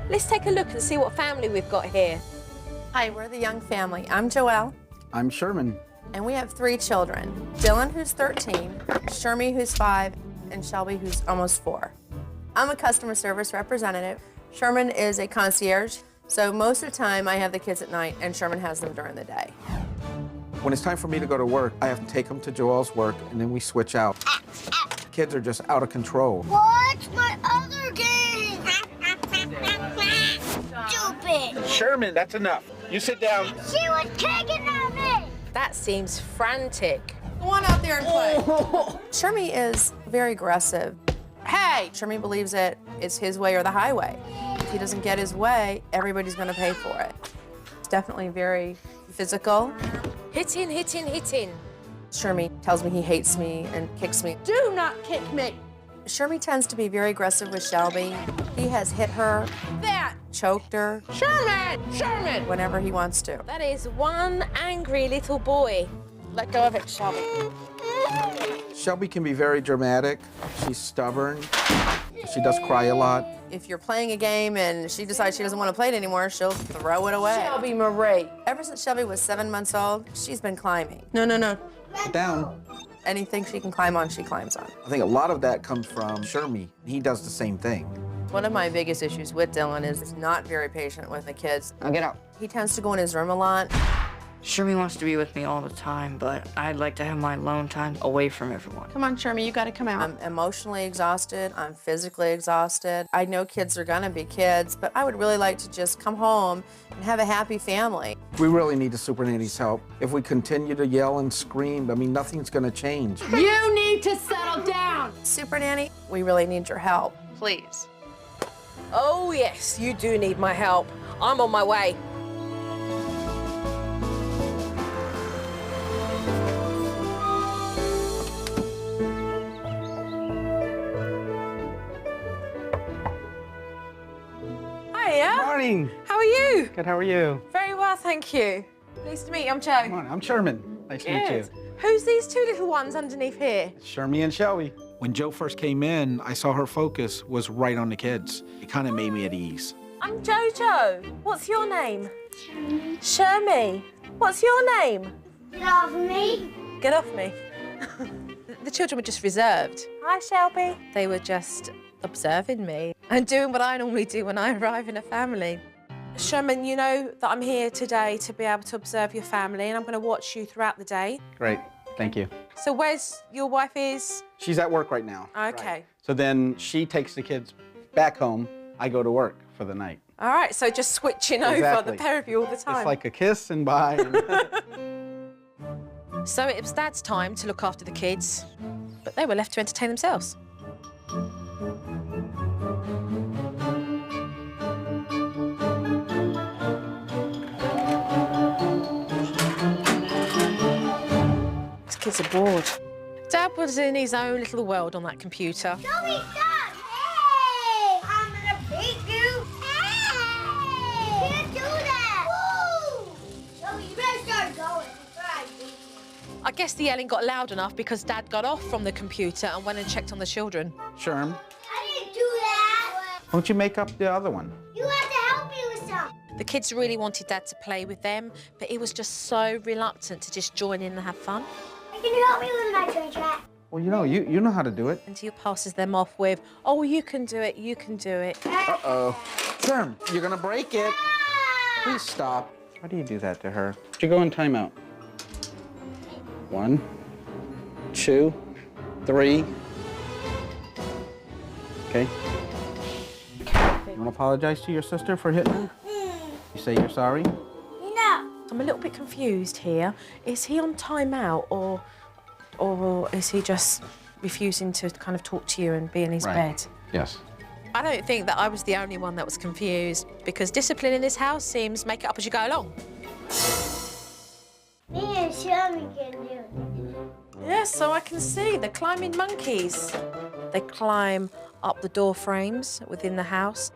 Let's take a look and see what family we've got here. Hi, we're the Young family. I'm Joelle. I'm Sherman. And we have 3 children. Dylan, who's 13, Shermy, who's 5, and Shelby, who's almost 4. I'm a customer service representative. Sherman is a concierge, so most of the time I have the kids at night and Sherman has them during the day. When it's time for me to go to work, I have to take them to Joelle's work, and then we switch out. Kids are just out of control. What's my other game? Stupid. Sherman, that's enough. You sit down. She was kicking at me. That seems frantic. Go on out there and play. Shermy is very aggressive. Hey! Shermy believes that it's his way or the highway. If he doesn't get his way, everybody's gonna pay for it. It's definitely very physical. Hitting, hitting, hitting. Shermy tells me he hates me and kicks me. Do not kick me. Shermy tends to be very aggressive with Shelby. He has hit her, choked her, Sherman! whenever he wants to. That is one angry little boy. Let go of it, Shelby. Shelby can be very dramatic. She's stubborn. She does cry a lot. If you're playing a game and she decides she doesn't want to play it anymore, she'll throw it away. Shelby Marie. Ever since Shelby was 7 months old, she's been climbing. No. Sit down. Anything she can climb on, she climbs on. I think a lot of that comes from Shermy. He does the same thing. One of my biggest issues with Dylan is he's not very patient with the kids. Now get out. He tends to go in his room a lot. Shermy wants to be with me all the time, but I'd like to have my alone time away from everyone. Come on, Shermy, you gotta come out. I'm emotionally exhausted. I'm physically exhausted. I know kids are gonna be kids, but I would really like to just come home and have a happy family. We really need the Supernanny's help. If we continue to yell and scream, I mean, nothing's gonna change. You need to settle down. Supernanny, we really need your help. Please. Oh, yes, you do need my help. I'm on my way. Hiya. Morning. How are you? Good, how are you? Very well, thank you. Pleased to meet you. I'm Jo. Come on, I'm Sherman. Nice to meet you. Who's these 2 little ones underneath here? Shermy and Shelby. When Jo first came in, I saw her focus was right on the kids. It kind of made me at ease. I'm Jojo. What's your name? Shermy. What's your name? Get off me. Get off me. The children were just reserved. Hi, Shelby. They were just observing me and doing what I normally do when I arrive in a family. Sherman, you know that I'm here today to be able to observe your family, and I'm going to watch you throughout the day. Great, thank you. So where's your wife is? She's at work right now. Okay. So then she takes the kids back home. I go to work for the night. All right, so just switching over, Exactly. the pair of you all the time. It's like a kiss and bye. So it was Dad's time to look after the kids, but they were left to entertain themselves. These kids are bored. Dad was in his own little world on that computer. Shelby, stop. Hey, I'm gonna beat you. Hey, you can't do that. Woo. Shelby, you better start going. I guess the yelling got loud enough because Dad got off from the computer and went and checked on the children. Sherm, I didn't do that. won't you make up the other one? You have to help me with some. The kids really wanted Dad to play with them, but he was just so reluctant to just join in and have fun. Can you help me with my train track? Well, you know how to do it. Until he passes them off with, oh, you can do it, you can do it. Uh-oh. Sherm, you're gonna break it. Please stop. Why do you do that to her? You go in timeout. 1, 2, 3. Okay. You want to apologize to your sister for hitting her? You say you're sorry? No. I'm a little bit confused here. Is he on timeout or is he just refusing to kind of talk to you and be in his bed? Yes. I don't think that I was the only one that was confused because discipline in this house seems make it up as you go along. Me and Shelby can do it. Yes, so I can see the climbing monkeys. They climb up the door frames within the house.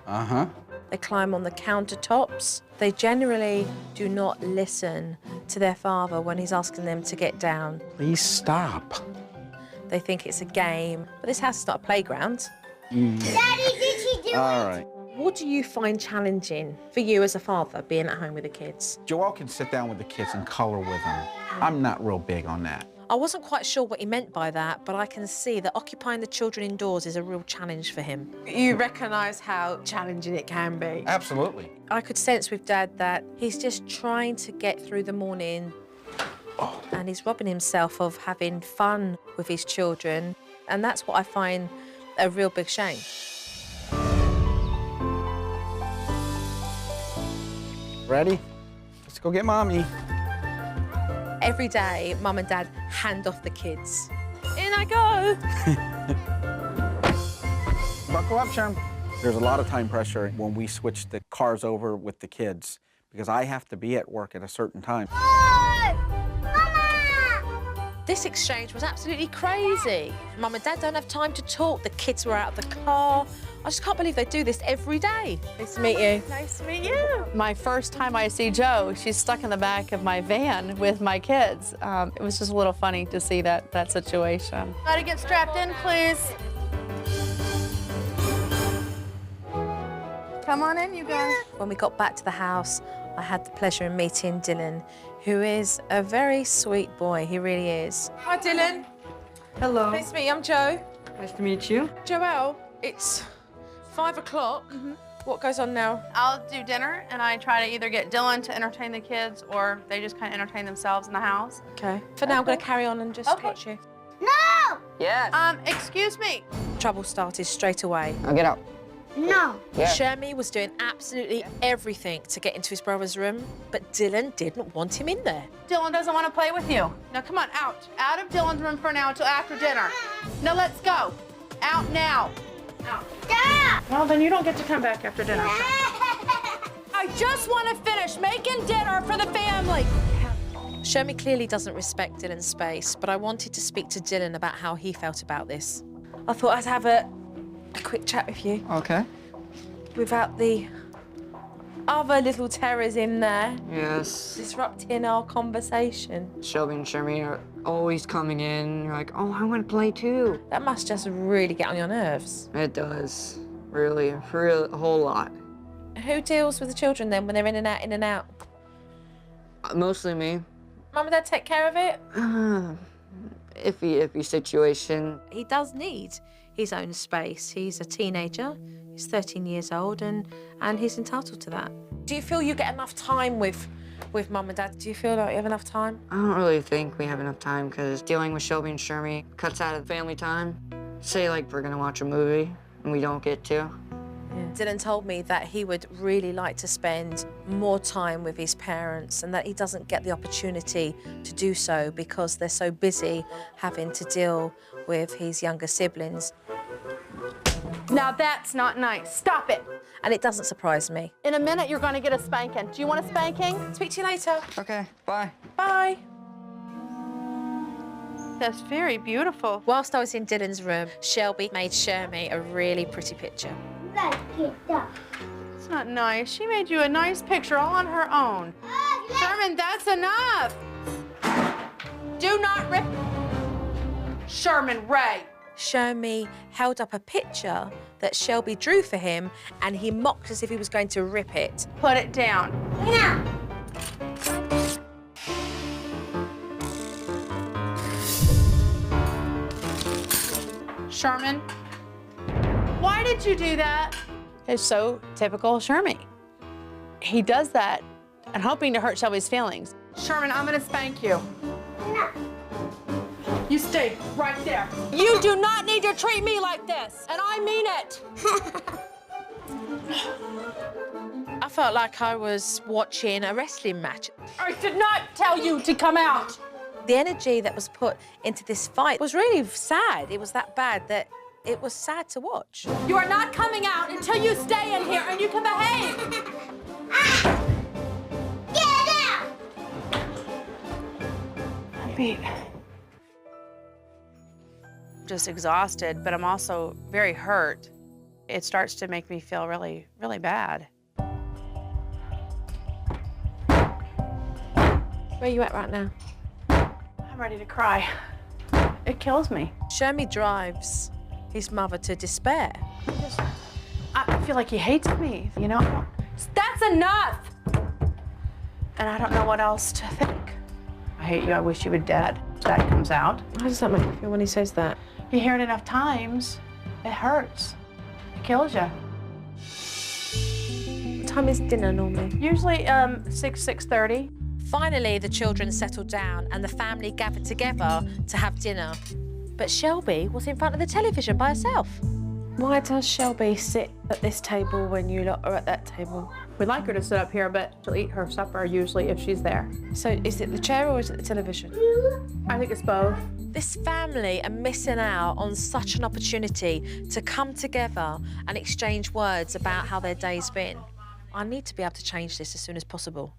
Uh-huh. They climb on the countertops. They generally do not listen to their father when he's asking them to get down. Please stop. They think it's a game, but this house is not a playground. Daddy, did she do All right. What do you find challenging for you as a father, being at home with the kids? Joelle can sit down with the kids and color with them. I'm not real big on that. I wasn't quite sure what he meant by that, but I can see that occupying the children indoors is a real challenge for him. You recognise how challenging it can be. Absolutely. I could sense with Dad that he's just trying to get through the morning and he's robbing himself of having fun with his children, and that's what I find a real big shame. Ready? Let's go get Mommy. Every day, Mum and Dad hand off the kids. In I go. Buckle up, Sherm. There's a lot of time pressure when we switch the cars over with the kids because I have to be at work at a certain time. This exchange was absolutely crazy. Mum and Dad don't have time to talk. The kids were out of the car. I just can't believe they do this every day. Nice to meet you. Nice to meet you. My first time I see Jo, she's stuck in the back of my van with my kids. It was just a little funny to see that situation. Gotta get strapped in, please. Come on in, you guys. When we got back to the house, I had the pleasure of meeting Dylan, who is a very sweet boy. He really is. Hi, Dylan. Hello. Nice to meet you. I'm Jo. Nice to meet you. Joelle, it's 5 o'clock. What goes on now? I'll do dinner, and I try to either get Dylan to entertain the kids, or they just kind of entertain themselves in the house. Okay. For now, I'm going to carry on and just watch you. No! Yes. Excuse me. Trouble started straight away. Now get out. No. Yeah. Shermy was doing absolutely everything to get into his brother's room, but Dylan didn't want him in there. Dylan doesn't want to play with you. Now, come on, out. Out of Dylan's room for now until after dinner. Now, let's go. Out now. Out. Stop! Well, then you don't get to come back after dinner. I just want to finish making dinner for the family. Shermy clearly doesn't respect Dylan's space, but I wanted to speak to Dylan about how he felt about this. I thought I'd have a quick chat with you Okay. without the other little terrors in there Yes. disrupting our conversation. Shelby and Shermy are always coming in. You're like, oh, I want to play too. That must just really get on your nerves. It does. Really, a whole lot. Who deals with the children then when they're in and out, in and out? Mostly me. Mum and Dad take care of it? Iffy situation. He does need his own space. He's a teenager, he's 13 years old, and he's entitled to that. Do you feel you get enough time with Mum and Dad? Do you feel like you have enough time? I don't really think we have enough time because dealing with Shelby and Shermy cuts out of family time. Say like we're gonna watch a movie and we don't get to. Dylan told me that he would really like to spend more time with his parents and that he doesn't get the opportunity to do so because they're so busy having to deal with his younger siblings. Now, that's not nice. Stop it. And it doesn't surprise me. In a minute, you're going to get a spanking. Do you want a spanking? Speak to you later. Okay, bye. Bye. That's very beautiful. Whilst I was in Dylan's room, Shelby made Shermy a really pretty picture. Let's get up. It's not nice. She made you a nice picture all on her own. Sherman, that's enough. Do not rip. Sherman Ray. Shermy held up a picture that Shelby drew for him and he mocked as if he was going to rip it. Put it down. No. Sherman, why did you do that? It's so typical Shermy. He does that and hoping to hurt Shelby's feelings. Sherman, I'm gonna spank you. No. You stay right there. You do not need to treat me like this, and I mean it. I felt like I was watching a wrestling match. I did not tell you to come out. The energy that was put into this fight was really sad. It was that bad that it was sad to watch. You are not coming out until you stay in here and you can behave. Get out! I'm beat. Just exhausted, but I'm also very hurt. It starts to make me feel really, really bad. Where are you at right now? I'm ready to cry. It kills me. Shermy drives his mother to despair. I feel like he hates me, you know? That's enough! And I don't know what else to think. I hate you, I wish you were dead. That comes out. How does that make you feel when he says that? You hear it enough times, it hurts. It kills you. What time is dinner normally? Usually 6:30. Finally, the children settled down and the family gathered together to have dinner. But Shelby was in front of the television by herself. Why does Shelby sit at this table when you lot are at that table? We'd like her to sit up here, but she'll eat her supper usually if she's there. So is it the chair or is it the television? I think it's both. This family are missing out on such an opportunity to come together and exchange words about how their day's been. I need to be able to change this as soon as possible.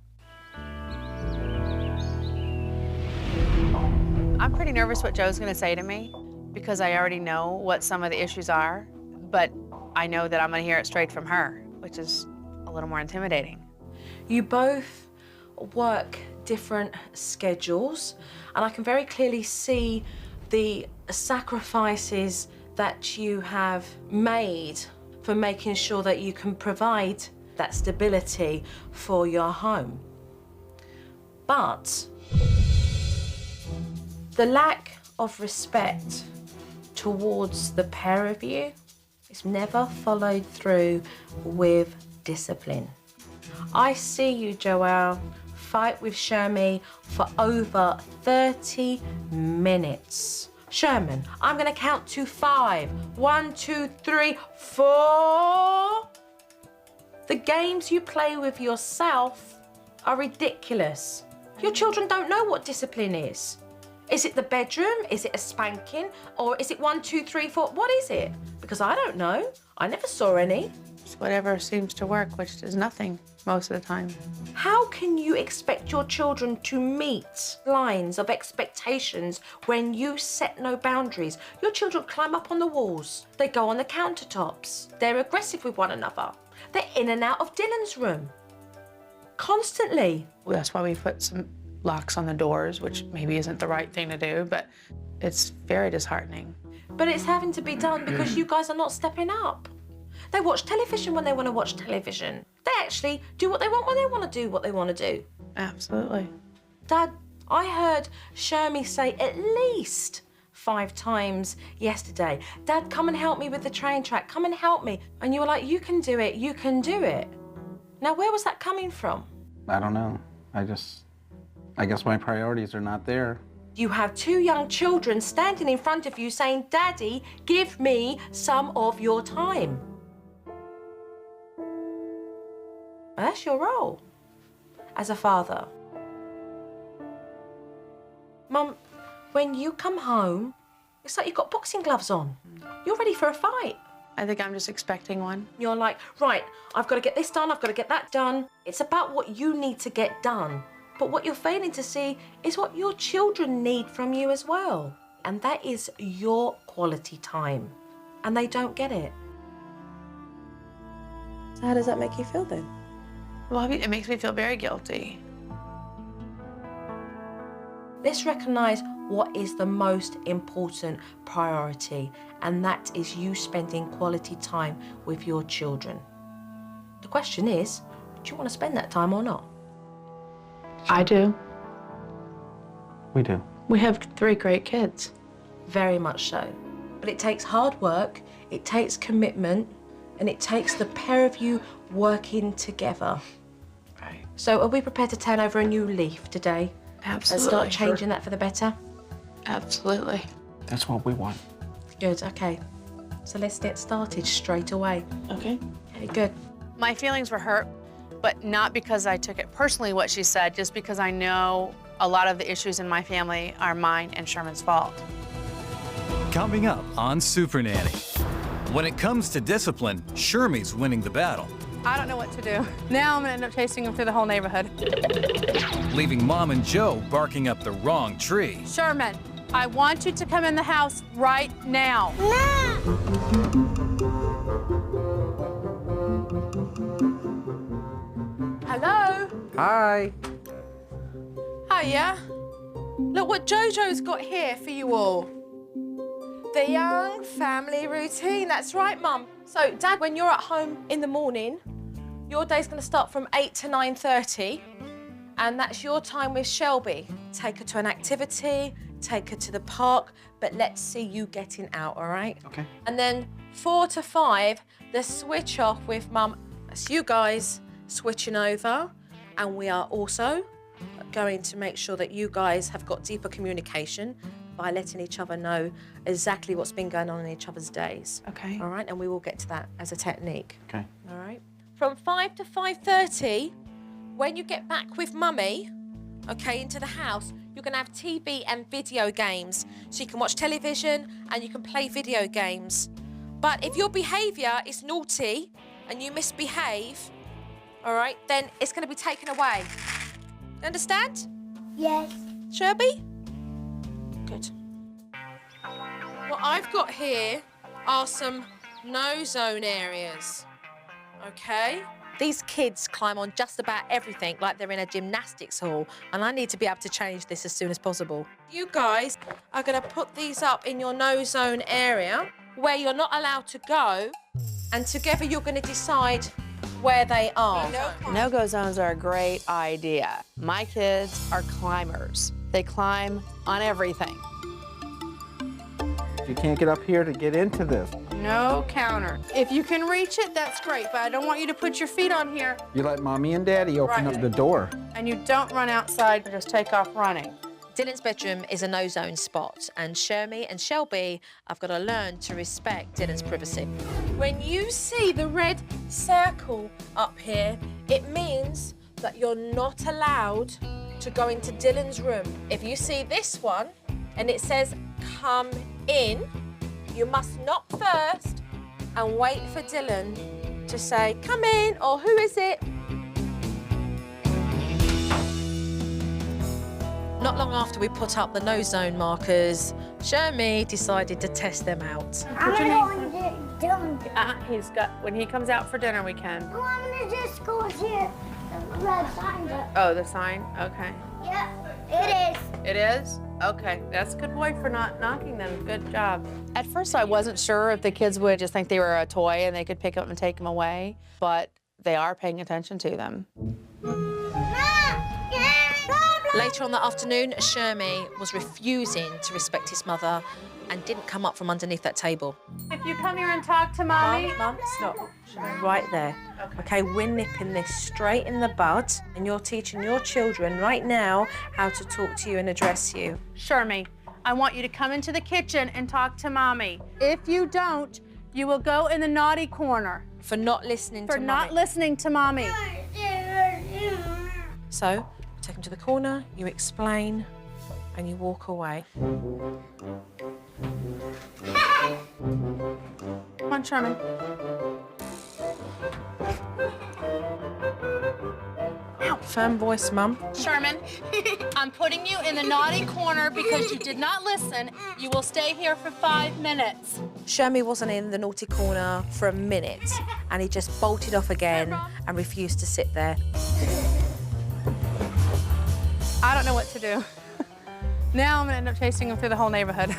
I'm pretty nervous what Joe's gonna say to me because I already know what some of the issues are, but I know that I'm gonna hear it straight from her, which is a little more intimidating. You both work different schedules, and I can very clearly see the sacrifices that you have made for making sure that you can provide that stability for your home. But the lack of respect towards the pair of you is never followed through with discipline. I see you, Joelle, fight with Shermy for over 30 minutes. Sherman, I'm gonna count to 5. 1, 2, 3, 4. The games you play with yourself are ridiculous. Your children don't know what discipline is. Is it the bedroom? Is it a spanking? Or is it 1, 2, 3, 4? What is it? Because I don't know. I never saw any. It's whatever seems to work, which is nothing most of the time. How can you expect your children to meet lines of expectations when you set no boundaries? Your children climb up on the walls. They go on the countertops. They're aggressive with one another. They're in and out of Dylan's room. Constantly. Well, that's why we put some locks on the doors, which maybe isn't the right thing to do, but it's very disheartening. But it's having to be done because you guys are not stepping up. They watch television when they want to watch television. They actually do what they want when they want to do what they want to do. Absolutely. Dad, I heard Shermy say at least 5 times yesterday, Dad, come and help me with the train track, come and help me. And you were like, you can do it, you can do it. Now, where was that coming from? I don't know. I guess my priorities are not there. You have 2 young children standing in front of you saying, Daddy, give me some of your time. That's your role as a father. Mum, when you come home, it's like you've got boxing gloves on. You're ready for a fight. I think I'm just expecting one. You're like, right, I've got to get this done, I've got to get that done. It's about what you need to get done. But what you're failing to see is what your children need from you as well. And that is your quality time. And they don't get it. So how does that make you feel then? Well, it makes me feel very guilty. Let's recognise what is the most important priority, and that is you spending quality time with your children. The question is, do you want to spend that time or not? I do. We do. We have 3 great kids. Very much so. But it takes hard work, it takes commitment, and it takes the pair of you working together. Right. So are we prepared to turn over a new leaf today? Absolutely. And start changing that for the better? Absolutely. That's what we want. Good, okay. So let's get started straight away. Okay. Okay, good. My feelings were hurt, but not because I took it personally, what she said, just because I know a lot of the issues in my family are mine and Sherman's fault. Coming up on Supernanny. When it comes to discipline, Shermy's winning the battle, I don't know what to do. Now I'm gonna end up chasing him through the whole neighborhood. leaving Mom and Joe barking up the wrong tree. Sherman, I want you to come in the house right now. Hello? Hi. Hiya. Look what Jojo's got here for you all. The young family routine. That's right, Mum. So, Dad, when you're at home in the morning, your day's going to start from 8 to 9:30, and that's your time with Shelby. Take her to an activity, take her to the park, but let's see you getting out, all right? Okay. And then 4 to 5, the switch off with Mum. That's you guys switching over, and we are also going to make sure that you guys have got deeper communication by letting each other know exactly what's been going on in each other's days. Okay. All right, and we will get to that as a technique. Okay. All right. From 5 to 5:30, when you get back with Mummy, okay, into the house, you're gonna have TV and video games. So you can watch television and you can play video games. But if your behaviour is naughty and you misbehave, all right, then it's gonna be taken away. You understand? Yes. Shelby? Good. What I've got here are some no-zone areas, okay? These kids climb on just about everything like they're in a gymnastics hall, and I need to be able to change this as soon as possible. You guys are gonna put these up in your no-zone area where you're not allowed to go, and together you're gonna decide where they are. No-go zones are a great idea. My kids are climbers. They climb on everything. You can't get up here to get into this. No counter. If you can reach it, that's great, but I don't want you to put your feet on here. You let Mommy and Daddy open up the door. And you don't run outside, just take off running. Dylan's bedroom is a no-zone spot, and Shermy and Shelby have got to learn to respect Dylan's privacy. When you see the red circle up here, it means that you're not allowed to go into Dylan's room. If you see this one, and it says, come in, you must knock first and wait for Dylan to say, come in, or who is it? Not long after we put up the no-zone markers, Shermy decided to test them out. I'm gonna go and Dylan. He's got, when he comes out for dinner, we can. Oh, I'm gonna just go here. The red sign up. Oh, the sign? Okay. Yeah, it is. It is? Okay, that's a good boy for not knocking them. Good job. At first, I wasn't sure if the kids would just think they were a toy and they could pick up and take them away, but they are paying attention to them. Later on that afternoon, Shermy was refusing to respect his mother and didn't come up from underneath that table. If you come here and talk to Mommy. Mum, stop. Right there. Okay, we're nipping this straight in the bud, and you're teaching your children right now how to talk to you and address you. Shermy, I want you to come into the kitchen and talk to Mommy. If you don't, you will go in the naughty corner. For not listening to For not Mummy. listening to Mommy. So, take him to the corner, you explain, and you walk away. Come on, Sherman. Firm voice, Mum. Sherman, I'm putting you in the naughty corner because you did not listen. You will stay here for 5 minutes. Shermy wasn't in the naughty corner for a minute, and he just bolted off again and refused to sit there. I don't know what to do. Now I'm gonna end up chasing him through the whole neighborhood.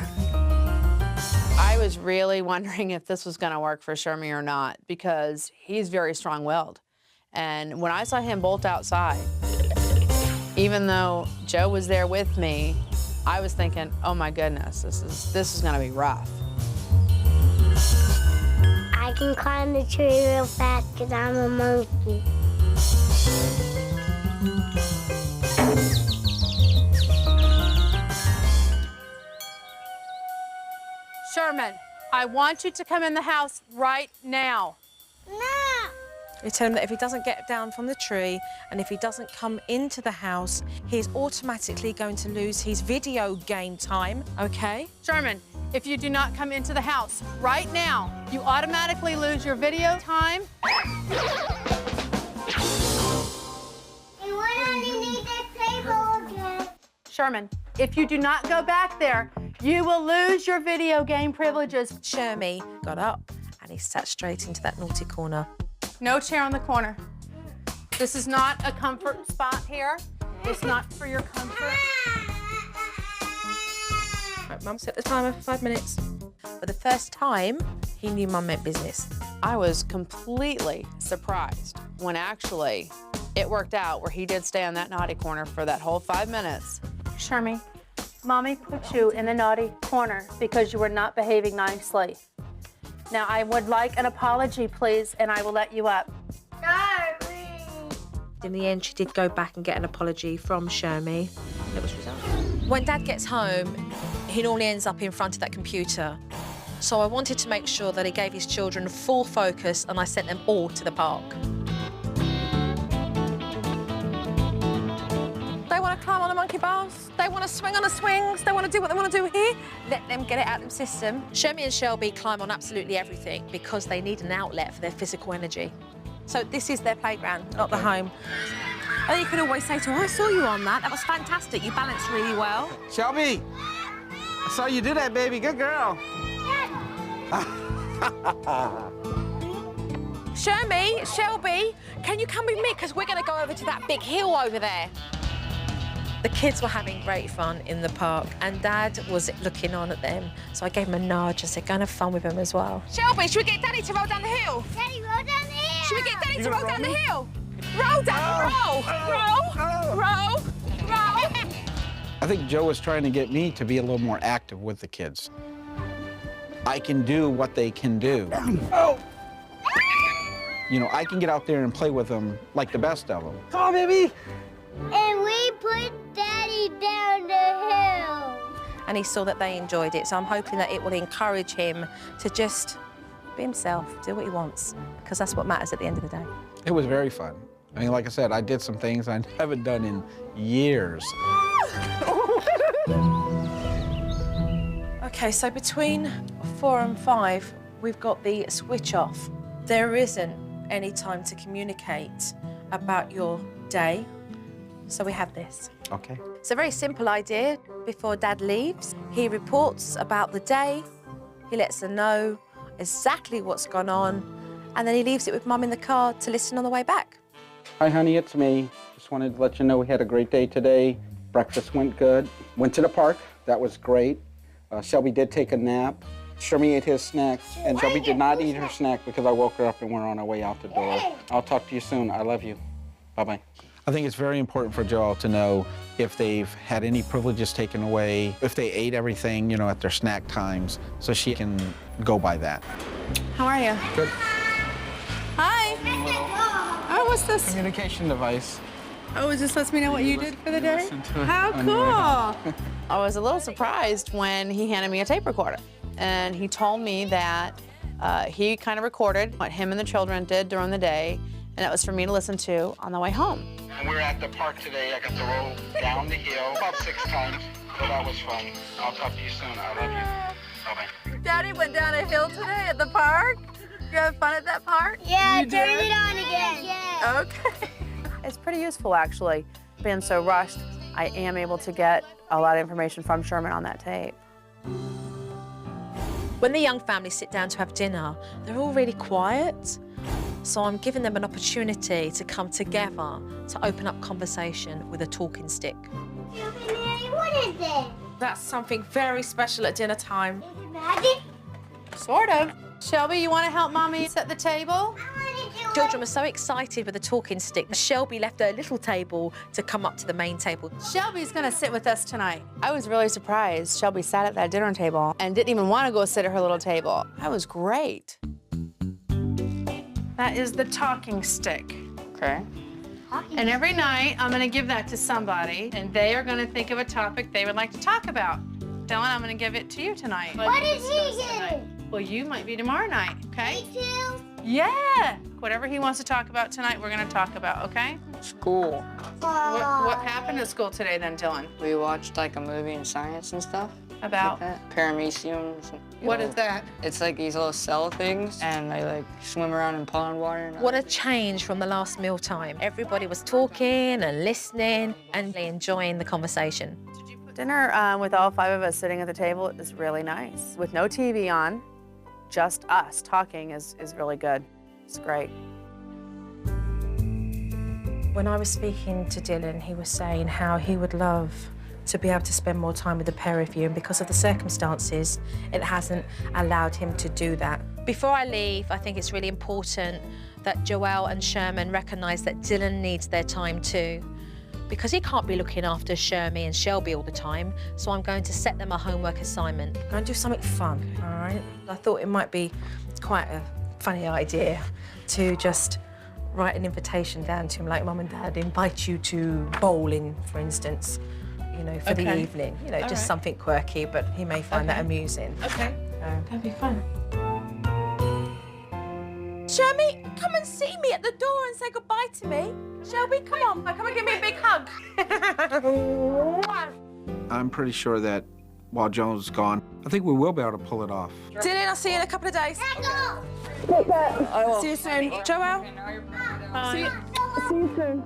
I was really wondering if this was gonna work for Shermy or not because he's very strong-willed. And when I saw him bolt outside, even though Joe was there with me, I was thinking, oh my goodness, this is gonna be rough. I can climb the tree real fast because I'm a monkey. Sherman, I want you to come in the house right now. No! You tell him that if he doesn't get down from the tree and if he doesn't come into the house, he's automatically going to lose his video game time, okay? Sherman, if you do not come into the house right now, you automatically lose your video time. Hey, why don't you need that table again? Sherman, if you do not go back there, you will lose your video game privileges. Shermy got up and he sat straight into that naughty corner. No chair on the corner. This is not a comfort spot here. It's not for your comfort. Right, Mum, set the timer for 5 minutes. For the first time, he knew Mum meant business. I was completely surprised when actually it worked out where he did stay on that naughty corner for that whole 5 minutes. Shermy, Mommy put you in the naughty corner because you were not behaving nicely. Now, I would like an apology, please, and I will let you up. Sorry. In the end, she did go back and get an apology from Shermy. It was resolved. When Dad gets home, he normally ends up in front of that computer. So I wanted to make sure that he gave his children full focus, and I sent them all to the park. They want to climb on the monkey bars, they want to swing on the swings, they want to do what they want to do here. Let them get it out of the system. Shermy and Shelby climb on absolutely everything because they need an outlet for their physical energy. So this is their playground, not the home. And you can always say to her, I saw you on that. That was fantastic. You balanced really well. Shelby, I saw you do that, baby. Good girl. Shermy, Shelby, can you come with me? Because we're going to go over to that big hill over there. The kids were having great fun in the park, and Dad was looking on at them. So I gave him a nudge and said, go and have fun with them as well. Shelby, should we get Daddy to roll down the hill? Daddy, roll down the hill. Should we get Daddy to roll down the hill? Roll, Daddy, roll! I think Joe was trying to get me to be a little more active with the kids. I can do what they can do. Oh! You know, I can get out there and play with them like the best of them. Come on, baby. And we put Daddy down the hill. And he saw that they enjoyed it, so I'm hoping that it will encourage him to just be himself, do what he wants, because that's what matters at the end of the day. It was very fun. I mean, like I said, I did some things I haven't done in years. Okay, so between 4 and 5, we've got the switch off. There isn't any time to communicate about your day, so we have this. Okay. It's a very simple idea. Before Dad leaves, he reports about the day, he lets her know exactly what's gone on, and then he leaves it with Mum in the car to listen on the way back. Hi, honey, it's me. Just wanted to let you know we had a great day today. Breakfast went good. Went to the park. That was great. Shelby did take a nap. Shermy ate his snack, and Shelby did not eat her snack because I woke her up and we're on our way out the door. I'll talk to you soon. I love you. Bye-bye. I think it's very important for Joelle to know if they've had any privileges taken away, if they ate everything, you know, at their snack times, so she can go by that. How are you? Good. Hi. Oh, what's this? Communication device. Oh, it just lets me know what you did for the day? Listen to it How on your way home. cool. I was a little surprised when he handed me a tape recorder. And he told me that he kind of recorded what him and the children did during the day, and that was for me to listen to on the way home. And we're at the park today. I got to roll down the hill about 6 times, so that was fun. I'll talk to you soon. I love you. Bye-bye. Daddy went down a hill today at the park. You have fun at that park? Yeah, turn it on again. Yeah. Okay. It's pretty useful, actually. Being so rushed, I am able to get a lot of information from Sherman on that tape. When the young families sit down to have dinner, they're all really quiet. So I'm giving them an opportunity to come together to open up conversation with a talking stick. Supernanny, what is this? That's something very special at dinner time. Is it magic? Sort of. Shelby, you want to help Mommy set the table? I want to do Children were so excited with the talking stick. Shelby left her little table to come up to the main table. Shelby's gonna sit with us tonight. I was really surprised. Shelby sat at that dinner table and didn't even want to go sit at her little table. That was great. That is the talking stick. Okay. And every night, I'm gonna give that to somebody, and they are gonna think of a topic they would like to talk about. Dylan, I'm gonna give it to you tonight. What is he getting? Well, you might be tomorrow night, okay? Me too. Yeah. Whatever he wants to talk about tonight, we're gonna talk about, okay? School. What happened at school today then, Dylan? We watched like a movie in science and stuff. About? Like that. Parameciums. What is that? It's like these little cell things, and they like swim around in pond water. And What a change from the last mealtime. Everybody was talking and listening and enjoying the conversation. Dinner with all 5 of us sitting at the table is really nice. With no TV on, just us talking is really good. It's great. When I was speaking to Dylan, he was saying how he would love to be able to spend more time with the pair of you, and because of the circumstances, it hasn't allowed him to do that. Before I leave, I think it's really important that Joelle and Sherman recognise that Dylan needs their time too, because he can't be looking after Shermy and Shelby all the time, so I'm going to set them a homework assignment. I'm going to do something fun, all right? I thought it might be quite a funny idea to just write an invitation down to him, like Mum and Dad invite you to bowling, for instance, you know, for the evening. You know, just something quirky, but he may find that amusing. Okay. That'd be fun. Shermy, come and see me at the door and say goodbye to me. Shelby, come on, come and give me a big hug. I'm pretty sure that while Joel's gone, I think we will be able to pull it off. Dylan, I'll see you in a couple of days. See you soon. Joelle? See you soon.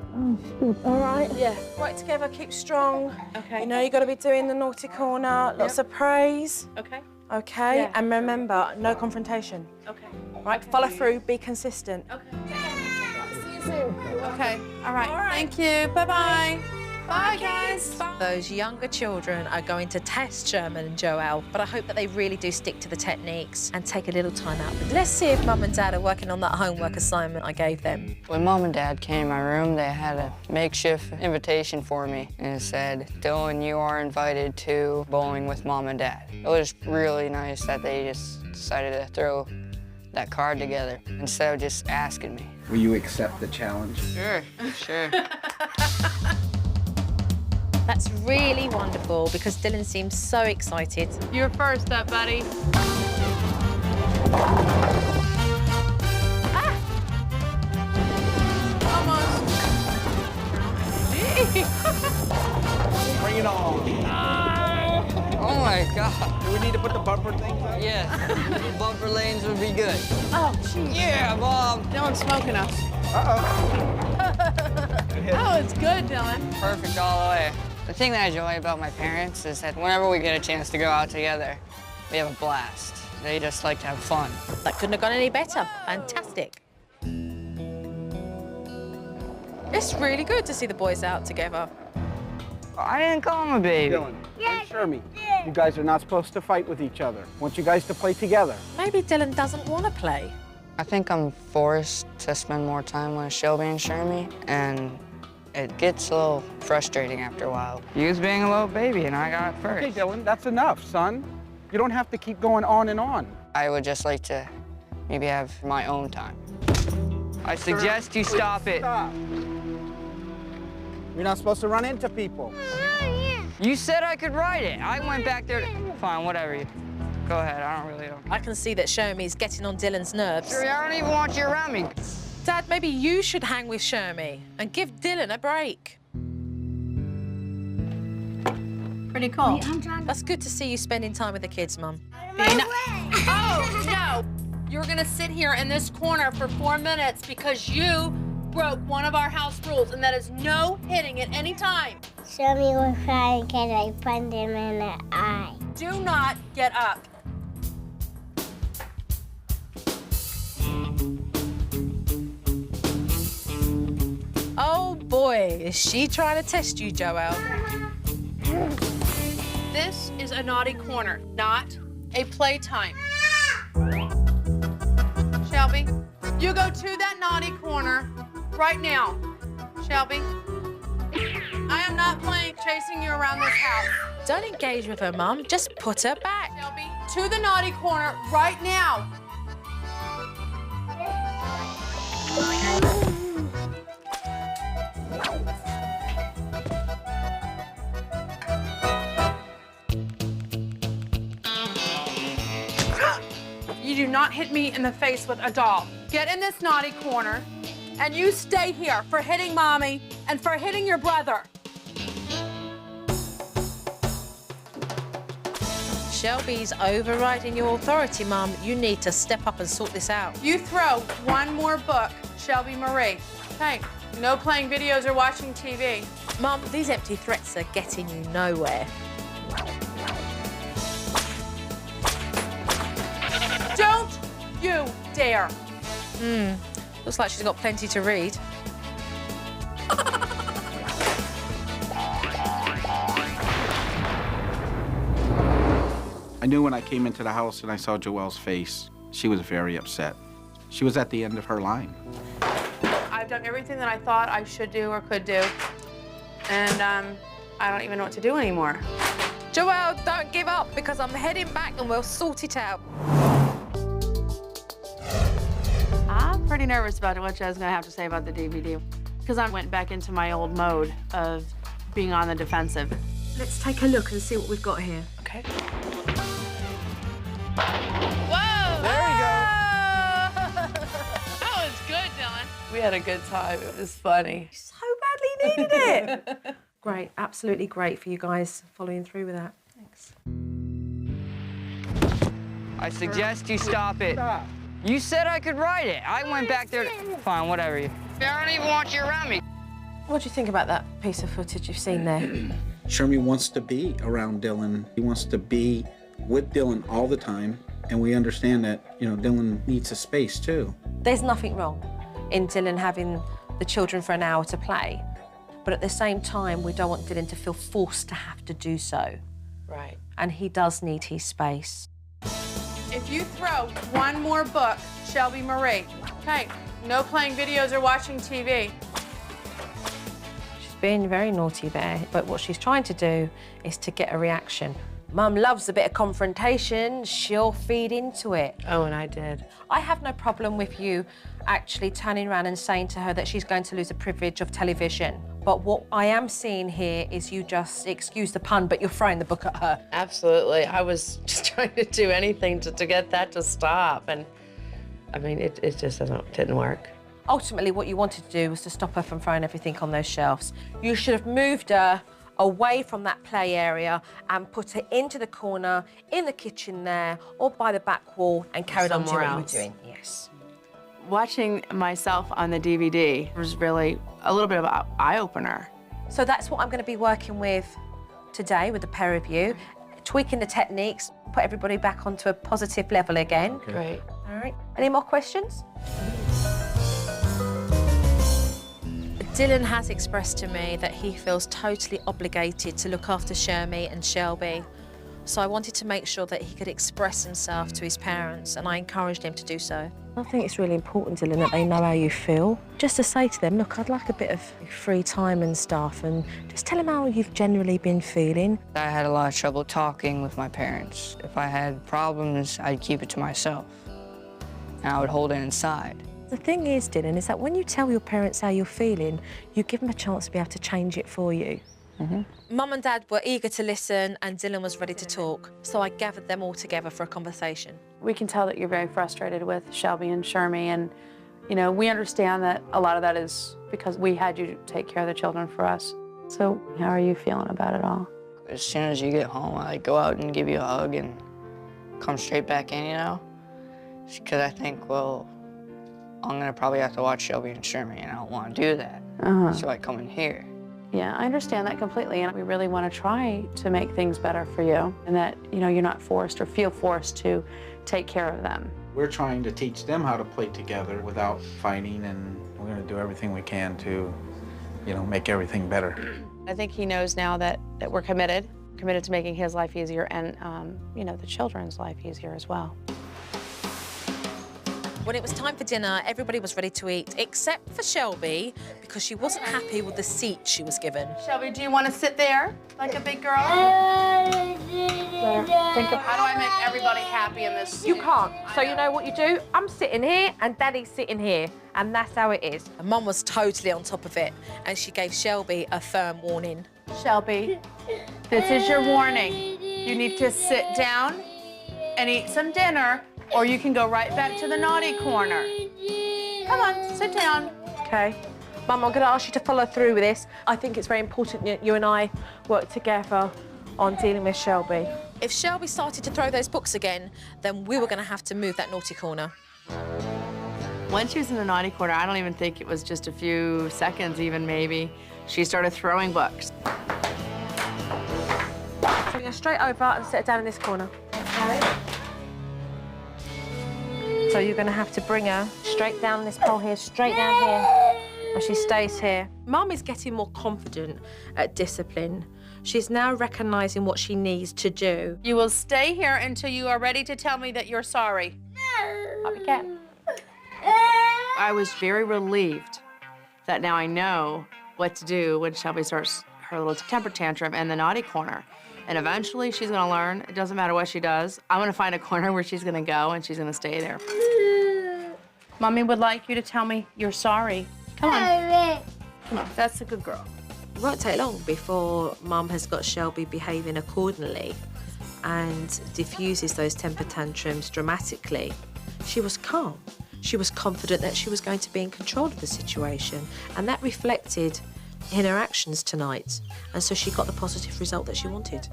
All right? Yeah. Work together, keep strong. Okay. You know, you got to be doing the naughty corner, lots of praise. Okay. Okay? Yeah. And remember, no confrontation. Okay. Right? Follow through, be consistent. Okay. See you soon. Okay. All right. Thank you. Bye-bye. Bye, guys. Bye. Those younger children are going to test Sherman and Joelle, but I hope that they really do stick to the techniques and take a little time out. But let's see if Mum and Dad are working on that homework assignment I gave them. When Mom and Dad came in my room, they had a makeshift invitation for me, and it said, Dylan, you are invited to bowling with Mom and Dad. It was really nice that they just decided to throw that card together instead of just asking me. Will you accept the challenge? Sure, sure. That's really wonderful because Dylan seems so excited. You're first up, buddy. Almost. Bring it on. Oh my God. Do we need to put the bumper things on? Yeah, bumper lanes would be good. Oh, jeez. Yeah, Mom. Dylan's smoking us. Uh-oh. Oh, it's good, Dylan. Perfect all the way. The thing that I enjoy about my parents is that whenever we get a chance to go out together, we have a blast. They just like to have fun. That couldn't have gone any better. Fantastic. It's really good to see the boys out together. I didn't call him a baby. Dylan and Shermy, you guys are not supposed to fight with each other. I want you guys to play together. Maybe Dylan doesn't want to play. I think I'm forced to spend more time with Shelby and Shermy, and it gets a little frustrating after a while. He was being a little baby, and I got it first. Okay, Dylan, that's enough, son. You don't have to keep going on and on. I would just like to maybe have my own time. I suggest you stop it. Stop. You're not supposed to run into people. You said I could ride it. I went back there. Fine, whatever. Go ahead. I don't really know. I can see that Shermy's getting on Dylan's nerves. Shermy, I don't even want you around me. Dad, maybe you should hang with Shermy and give Dylan a break. Pretty cool. That's good to see you spending time with the kids, Mum. Oh, no. You're going to sit here in this corner for 4 minutes because you broke one of our house rules, and that is no hitting at any time. Shermy will cry because I punched him in the eye. Do not get up. Oh, boy, is she trying to test you, Joelle? This is a naughty corner, not a playtime. Shelby, you go to that naughty corner right now. Shelby, I am not playing chasing you around this house. Don't engage with her, Mum. Just put her back. Shelby, to the naughty corner right now. You do not hit me in the face with a doll. Get in this naughty corner, and you stay here for hitting Mommy and for hitting your brother. Shelby's overriding your authority, Mum. You need to step up and sort this out. You throw one more book, Shelby Marie. Hey, no playing videos or watching TV. Mum, these empty threats are getting you nowhere. Don't you dare. Looks like she's got plenty to read. I knew when I came into the house and I saw Joelle's face She was very upset. She was at the end of her line. I've done everything that I thought I should do or could do, and I don't even know what to do anymore. Joelle, don't give up, because I'm heading back and we'll sort it out. I'm pretty nervous about what Joe's gonna have to say about the DVD, because I went back into my old mode of being on the defensive. Let's take a look and see what we've got here. Okay. Whoa! There we go. That was good, Dylan. We had a good time. It was funny. So badly needed it. Great, absolutely great for you guys following through with that. Thanks. I suggest you stop it. You said I could ride it. I went back there. Fine, whatever. I don't even want you around me. What do you think about that piece of footage you've seen there? Shermy wants to be around Dylan. He wants to be with Dylan all the time. And we understand that, you know, Dylan needs a space too. There's nothing wrong in Dylan having the children for an hour to play. But at the same time, we don't want Dylan to feel forced to have to do so. Right. And he does need his space. If you throw one more book, Shelby Marie, okay, no playing videos or watching TV. She's being very naughty there, but what she's trying to do is to get a reaction. Mum loves a bit of confrontation. She'll feed into it. Oh, and I did. I have no problem with you actually turning around and saying to her that she's going to lose the privilege of television. But what I am seeing here is you just, excuse the pun, but you're throwing the book at her. Absolutely. I was just trying to do anything to get that to stop. And I mean, it just didn't work. Ultimately, what you wanted to do was to stop her from throwing everything on those shelves. You should have moved her away from that play area and put her into the corner, in the kitchen there, or by the back wall and carried on doing what you were doing. Yes. Watching myself on the DVD was really a little bit of an eye-opener. So that's what I'm going to be working with today with the pair of you, tweaking the techniques, put everybody back onto a positive level again. Okay. Great. All right. Any more questions? Dylan has expressed to me that he feels totally obligated to look after Shermy and Shelby. So I wanted to make sure that he could express himself to his parents, and I encouraged him to do so. I think it's really important, Dylan, that they know how you feel. Just to say to them, look, I'd like a bit of free time and stuff, and just tell them how you've generally been feeling. I had a lot of trouble talking with my parents. If I had problems, I'd keep it to myself, and I would hold it inside. The thing is, Dylan, is that when you tell your parents how you're feeling, you give them a chance to be able to change it for you. Mum and Dad were eager to listen and Dylan was ready to talk, so I gathered them all together for a conversation. We can tell that you're very frustrated with Shelby and Shermy, and you know, we understand that a lot of that is because we had you take care of the children for us. So how are you feeling about it all? As soon as you get home, I go out and give you a hug and come straight back in, you know? Because I think, well, I'm gonna probably have to watch Shelby and Shermy, and I don't want to do that. So I come in here. Yeah, I understand that completely, and we really want to try to make things better for you, and that, you know, you're not forced or feel forced to take care of them. We're trying to teach them how to play together without fighting, and we're going to do everything we can to, you know, make everything better. I think he knows now that we're committed to making his life easier and, you know, the children's life easier as well. When it was time for dinner, everybody was ready to eat, except for Shelby, because she wasn't happy with the seat she was given. Shelby, do you want to sit there like a big girl? Think of how do I make everybody happy in this? You can't. So you know what you do? I'm sitting here and Daddy's sitting here, and that's how it is. And Mum was totally on top of it, and she gave Shelby a firm warning. Shelby, this is your warning. You need to sit down and eat some dinner, or you can go right back to the naughty corner. Come on, sit down. Okay. Mum, I'm going to ask you to follow through with this. I think it's very important that you and I work together on dealing with Shelby. If Shelby started to throw those books again, then we were going to have to move that naughty corner. Once she was in the naughty corner, I don't even think it was just a few seconds even, maybe, she started throwing books. So go straight over and sit down in this corner. Okay. So you're going to have to bring her straight down this pole here, straight down here, and she stays here. Mum is getting more confident at discipline. She's now recognising what she needs to do. You will stay here until you are ready to tell me that you're sorry. Puppy cat. I was very relieved that now I know what to do when Shelby starts her little temper tantrum in the naughty corner. And eventually she's gonna learn, it doesn't matter what she does. I'm gonna find a corner where she's gonna go and she's gonna stay there. Mommy would like you to tell me you're sorry. Come on. Come on, that's a good girl. It won't take long before Mum has got Shelby behaving accordingly and diffuses those temper tantrums dramatically. She was calm. She was confident that she was going to be in control of the situation, and that reflected in her actions tonight. And so she got the positive result that she wanted.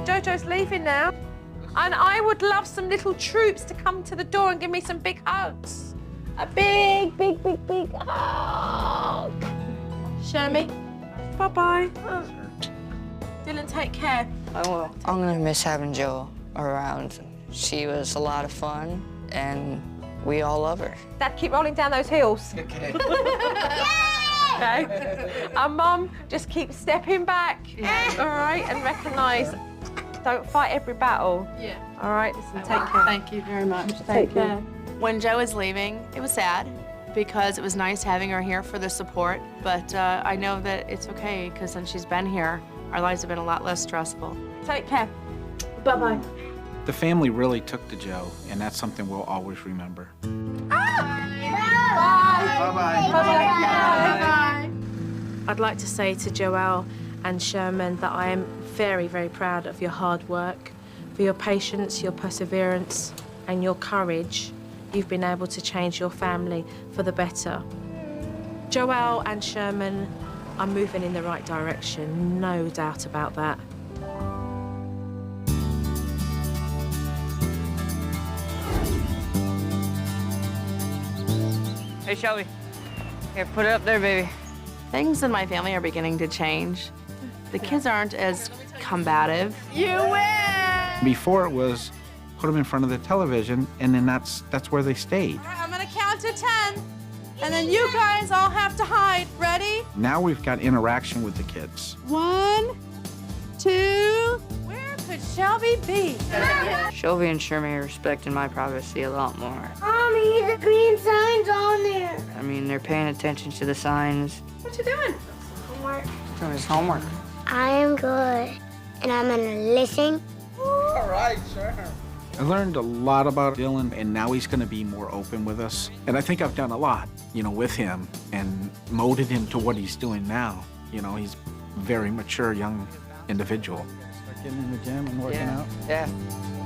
Jojo's leaving now, and I would love some little troops to come to the door and give me some big hugs. A big, big, big, big hug. Shermy, bye-bye. Dylan, take care. I will. I'm gonna miss having Joe around. She was a lot of fun, and we all love her. Dad, keep rolling down those heels. Okay. Okay. And Mum, just keep stepping back. All right, and recognise. Don't fight every battle. Yeah. All right, listen, take care. Thank you very much. Take care. When Joe was leaving, it was sad because it was nice having her here for the support, but I know that it's okay because since she's been here, our lives have been a lot less stressful. Take care. Bye-bye. The family really took to Joe, and that's something we'll always remember. Bye-bye. I'd like to say to Joelle and Sherman that I am very, very proud of your hard work, for your patience, your perseverance, and your courage. You've been able to change your family for the better. Joelle and Sherman are moving in the right direction, no doubt about that. Hey, Shelby. Here, put it up there, baby. Things in my family are beginning to change. The kids aren't as combative. Before it was put them in front of the television, and then that's where they stayed. All right, I'm gonna count to 10, and then you guys all have to hide. Ready? Now we've got interaction with the kids. 1, 2. Where could Shelby be? Shelby and Shermy are respecting my privacy a lot more. Mommy, the green sign's on there. I mean, they're paying attention to the signs. What you doing? Homework. Doing his homework. I am good, and I'm gonna listen. All right, sure. I learned a lot about Dylan, and now he's going to be more open with us. And I think I've done a lot, with him and molded him to what he's doing now. He's a very mature young individual. Start getting in the gym and working out. Yeah.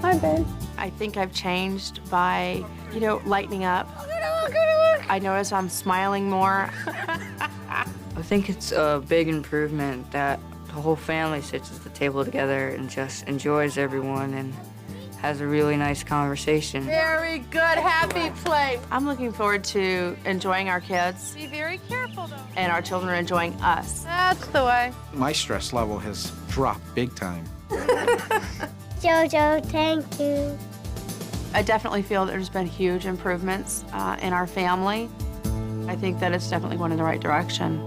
Hi, babe. I think I've changed by, lightening up. I notice I'm smiling more. I think it's a big improvement that the whole family sits at the table together and just enjoys everyone and has a really nice conversation. Very good, happy play. I'm looking forward to enjoying our kids. Be very careful, though. And our children enjoying us. That's the way. My stress level has dropped big time. Jojo, thank you. I definitely feel that there's been huge improvements in our family. I think that it's definitely going in the right direction.